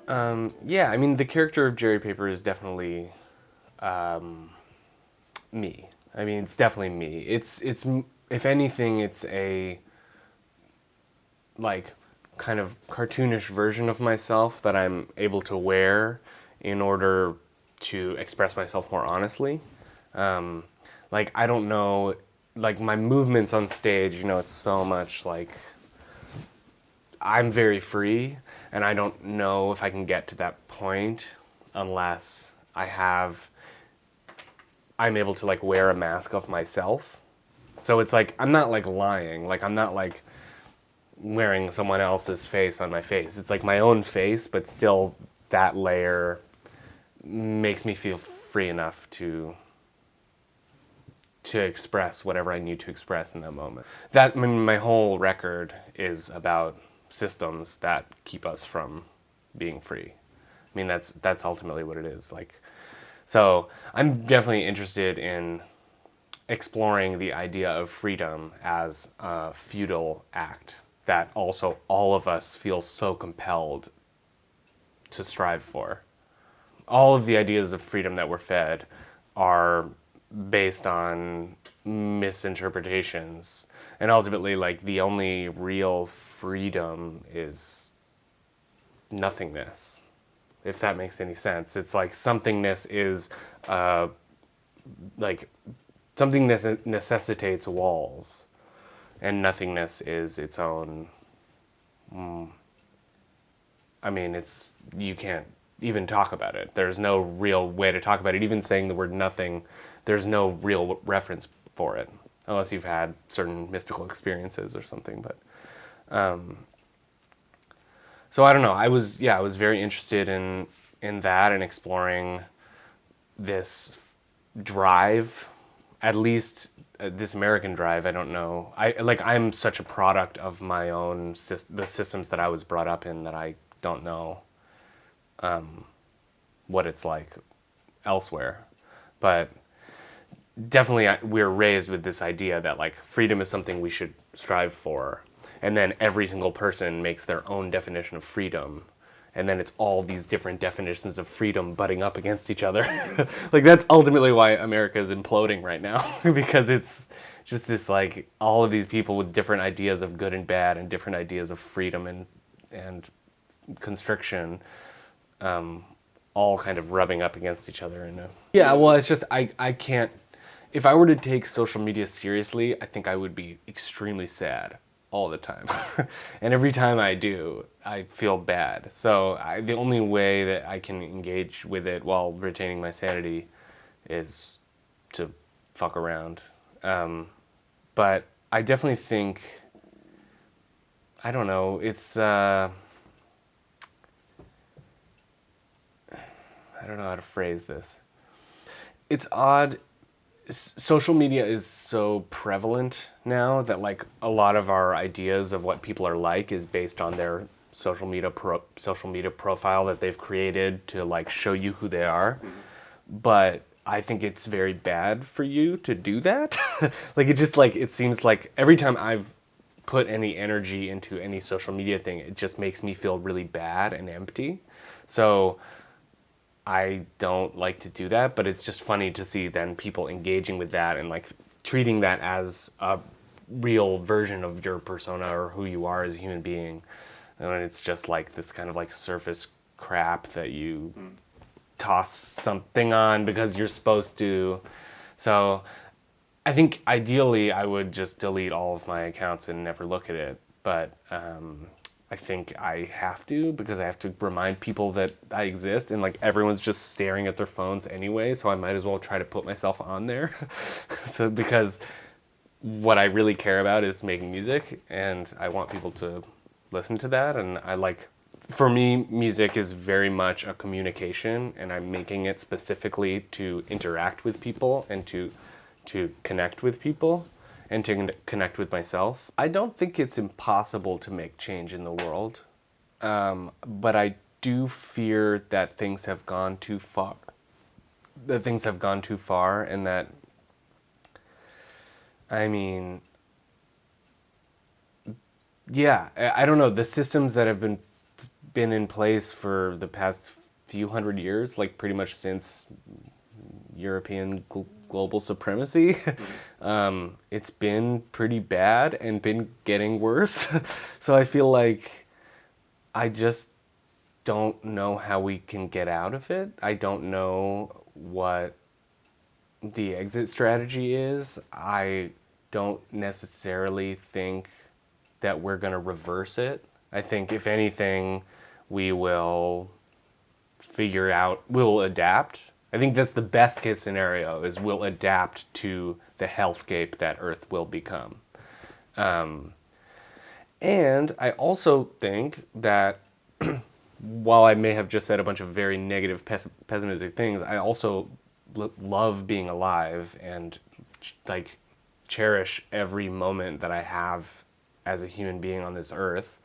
Yeah, I mean, the character of Jerry Paper is definitely me. I mean, it's definitely me. It's if anything, it's a like kind of cartoonish version of myself that I'm able to wear in order to express myself more honestly. Like I don't know, like my movements on stage, it's so much like I'm very free, and I don't know if I can get to that point unless I'm able to like wear a mask of myself. So it's like I'm not like lying, like I'm not like wearing someone else's face on my face. It's like my own face, but still that layer makes me feel free enough to express whatever I need to express in that moment. That I mean, my whole record is about systems that keep us from being free. I mean, that's ultimately what it is. Like, so I'm definitely interested in exploring the idea of freedom as a feudal act that also all of us feel so compelled to strive for. All of the ideas of freedom that we're fed are based on misinterpretations. And ultimately, like, the only real freedom is nothingness, if that makes any sense. It's like somethingness is, like, something necessitates walls, and nothingness is its own. I mean, you can't even talk about it. There's no real way to talk about it. Even saying the word nothing, there's no real reference for it, unless you've had certain mystical experiences or something. But so I don't know. I was very interested in that and exploring this drive, at least this American drive. I don't know. I'm such a product of my own the systems that I was brought up in that I don't know what it's like elsewhere. But definitely we're raised with this idea that like freedom is something we should strive for, and then every single person makes their own definition of freedom, and then it's all these different definitions of freedom butting up against each other. Like that's ultimately why America is imploding right now because it's just this like all of these people with different ideas of good and bad and different ideas of freedom and constriction, all kind of rubbing up against each other. Yeah, well, it's just I can't. If I were to take social media seriously, I think I would be extremely sad all the time, and every time I do, I feel bad. So the only way that I can engage with it while retaining my sanity is to fuck around. But I definitely think I don't know. It's I don't know how to phrase this. It's odd. Social media is so prevalent now that like a lot of our ideas of what people are like is based on their social media profile that they've created to like show you who they are. But I think it's very bad for you to do that. Like it seems like every time I've put any energy into any social media thing, it just makes me feel really bad and empty. So I don't like to do that, but it's just funny to see then people engaging with that and like treating that as a real version of your persona or who you are as a human being. And it's just like this kind of like surface crap that you toss something on because you're supposed to. So I think ideally I would just delete all of my accounts and never look at it. But I think I have to because I have to remind people that I exist, and like everyone's just staring at their phones anyway, so I might as well try to put myself on there. So because what I really care about is making music, and I want people to listen to that, and for me, music is very much a communication, and I'm making it specifically to interact with people and to connect with people and to connect with myself. I don't think it's impossible to make change in the world, but I do fear that things have gone too far. That things have gone too far, and that, I mean, yeah, I don't know. The systems that have been been in place for the past few hundred years, like pretty much since European global supremacy. It's been pretty bad and been getting worse. So I feel like I just don't know how we can get out of it. I don't know what the exit strategy is. I don't necessarily think that we're going to reverse it. I think if anything, we will we'll adapt. I think that's the best case scenario, is we'll adapt to the hellscape that Earth will become. And I also think that while I may have just said a bunch of very negative, pessimistic things, I also love being alive and like cherish every moment that I have as a human being on this earth,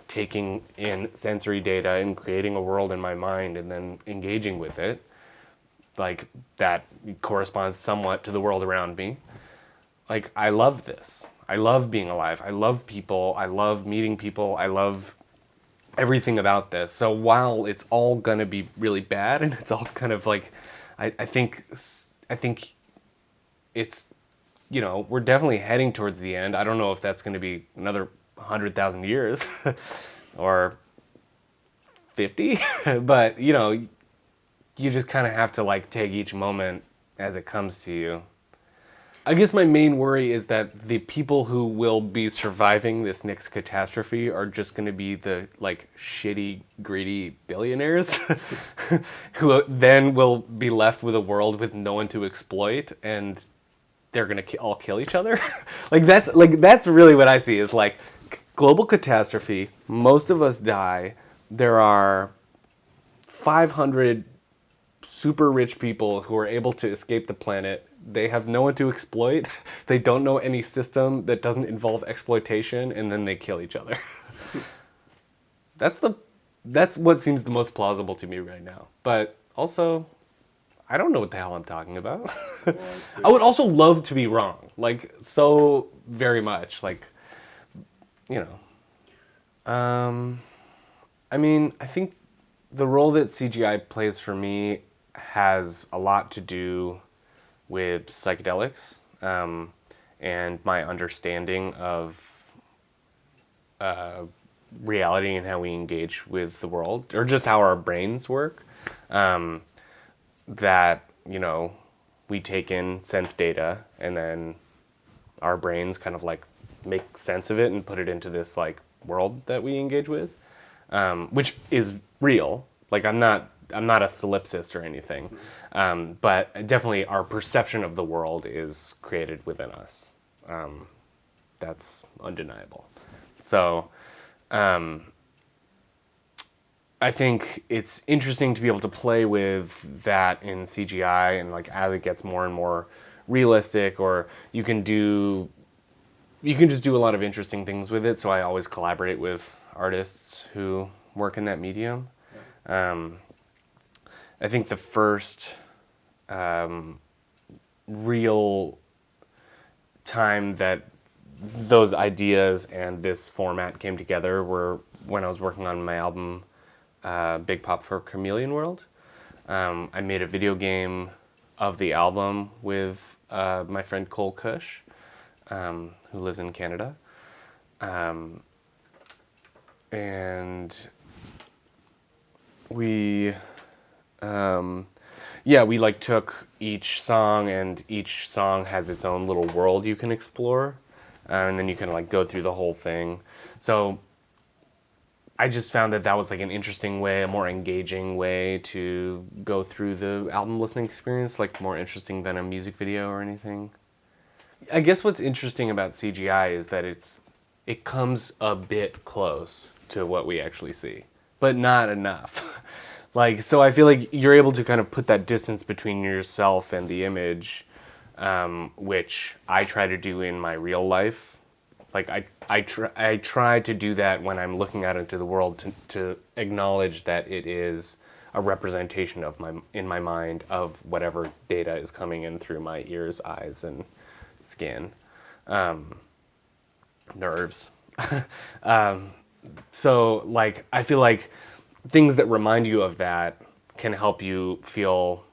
taking in sensory data and creating a world in my mind and then engaging with it. Like that corresponds somewhat to the world around me. Like I love this. I love being alive. I love people. I love meeting people. I love everything about this. So while it's all gonna be really bad and it's all kind of like, I think it's, you know, we're definitely heading towards the end. I don't know if that's going to be another 100,000 years or 50, but you know, you just kind of have to like take each moment as it comes to you. I guess my main worry is that the people who will be surviving this next catastrophe are just going to be the like shitty, greedy billionaires who then will be left with a world with no one to exploit, and they're going to all kill each other. That's really what I see is like global catastrophe. Most of us die. There are 500 super rich people who are able to escape the planet. They have no one to exploit. They don't know any system that doesn't involve exploitation, and then they kill each other. That's what seems the most plausible to me right now. But also, I don't know what the hell I'm talking about. I would also love to be wrong, like so very much, like, you know. I mean, I think the role that CGI plays for me has a lot to do with psychedelics, and my understanding of reality and how we engage with the world, or just how our brains work. That, you know, we take in sense data and then our brains kind of like make sense of it and put it into this like world that we engage with, which is real. Like I'm not a solipsist or anything, but definitely our perception of the world is created within us. That's undeniable. So I think it's interesting to be able to play with that in CGI, and like as it gets more and more realistic, or you can just do a lot of interesting things with it. So I always collaborate with artists who work in that medium. I think the first real time that those ideas and this format came together were when I was working on my album Big Pop for Chameleon World. I made a video game of the album with my friend Cole Cush, who lives in Canada. And we we like took each song, and each song has its own little world you can explore, and then you can like go through the whole thing. So I just found that was like an interesting way, a more engaging way to go through the album listening experience, like more interesting than a music video or anything. I guess what's interesting about CGI is that it comes a bit close to what we actually see, but not enough. Like, so I feel like you're able to kind of put that distance between yourself and the image, which I try to do in my real life. Like I try to do that when I'm looking out into the world, to acknowledge that it is a representation of in my mind of whatever data is coming in through my ears, eyes, and skin, nerves. So like I feel like things that remind you of that can help you feel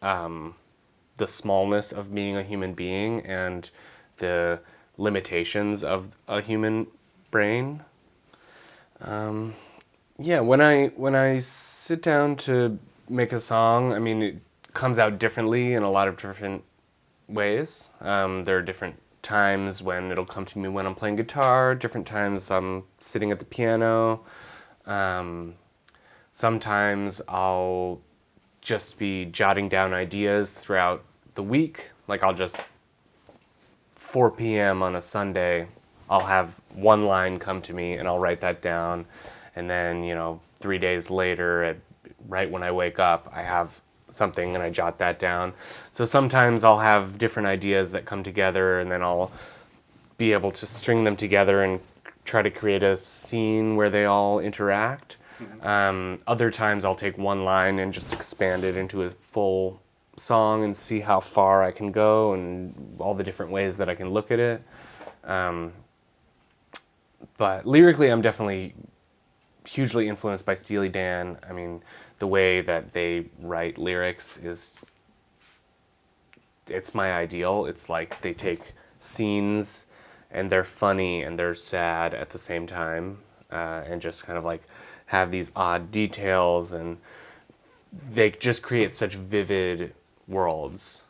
the smallness of being a human being and the limitations of a human brain. Yeah, when I sit down to make a song, I mean, it comes out differently in a lot of different ways. There are different times when it'll come to me when I'm playing guitar, different times I'm sitting at the piano. Um, Sometimes I'll just be jotting down ideas throughout the week. Like I'll just 4 p.m. on a Sunday, I'll have one line come to me and I'll write that down. And then, 3 days later, right when I wake up, I have something and I jot that down. So sometimes I'll have different ideas that come together and then I'll be able to string them together and try to create a scene where they all interact. Other times I'll take one line and just expand it into a full song and see how far I can go and all the different ways that I can look at it. But lyrically, I'm definitely hugely influenced by Steely Dan. I mean, the way that they write lyrics it's my ideal. It's like they take scenes and they're funny and they're sad at the same time, and just kind of like have these odd details, and they just create such vivid worlds,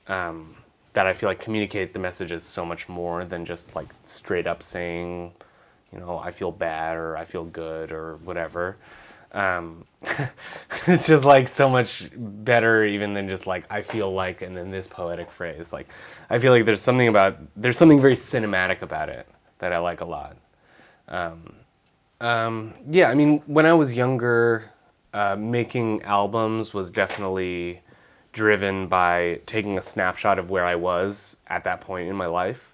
that I feel like communicate the messages so much more than just like straight up saying, I feel bad or I feel good or whatever. Um, it's just like so much better even than just like I feel like and then this poetic phrase. Like I feel like there's something very cinematic about it that I like a lot. Yeah, I mean, when I was younger, making albums was definitely driven by taking a snapshot of where I was at that point in my life.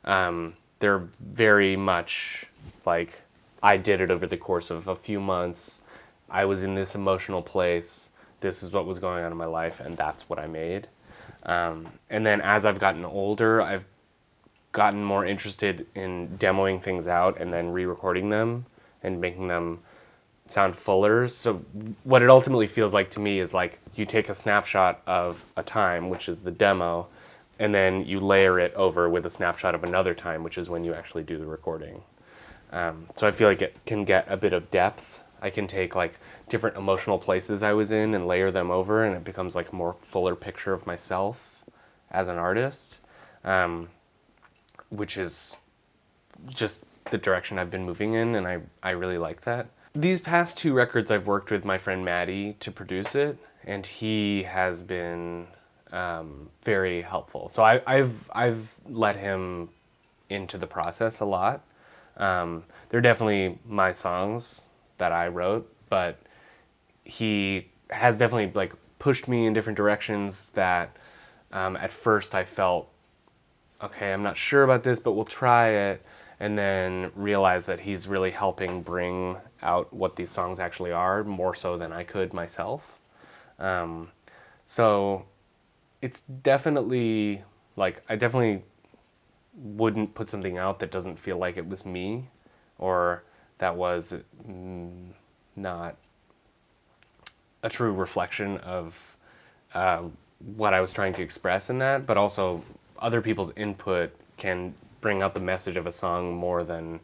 They're very much like I did it over the course of a few months. I was in this emotional place. This is what was going on in my life, and that's what I made. And then as I've gotten older, I've gotten more interested in demoing things out and then re-recording them and making them sound fuller. So what it ultimately feels like to me is like you take a snapshot of a time, which is the demo, and then you layer it over with a snapshot of another time, which is when you actually do the recording. So I feel like it can get a bit of depth. I can take like different emotional places I was in and layer them over, and it becomes like a more fuller picture of myself as an artist, which is just the direction I've been moving in, and I really like that. These past two records I've worked with my friend Maddie to produce it, and he has been very helpful. So I've let him into the process a lot. They're definitely my songs that I wrote, but he has definitely like pushed me in different directions that at first I felt, okay, I'm not sure about this, but we'll try it, and then realize that he's really helping bring out what these songs actually are more so than I could myself. So it's definitely like I definitely wouldn't put something out that doesn't feel like it was me, or that was not a true reflection of what I was trying to express in that, but also other people's input can bring out the message of a song more than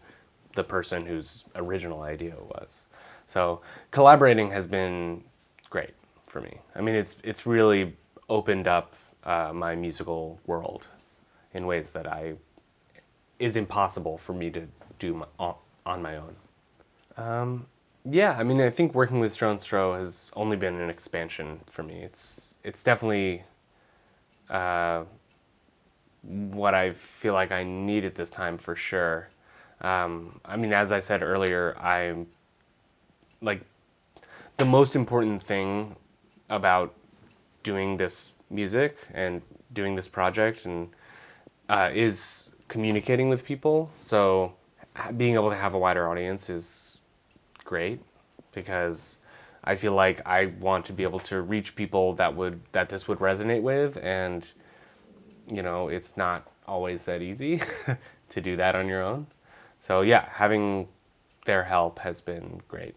the person whose original idea was. So collaborating has been great for me. I mean, it's really opened up my musical world in ways that is impossible for me to do on my own. Yeah, I mean, I think working with Stone Stro has only been an expansion for me. It's definitely what I feel like I need at this time for sure. I mean, as I said earlier, I'm like the most important thing about doing this music and doing this project and is communicating with people. So being able to have a wider audience is great because I feel like I want to be able to reach people that this would resonate with, and it's not always that easy to do that on your own. So yeah, having their help has been great.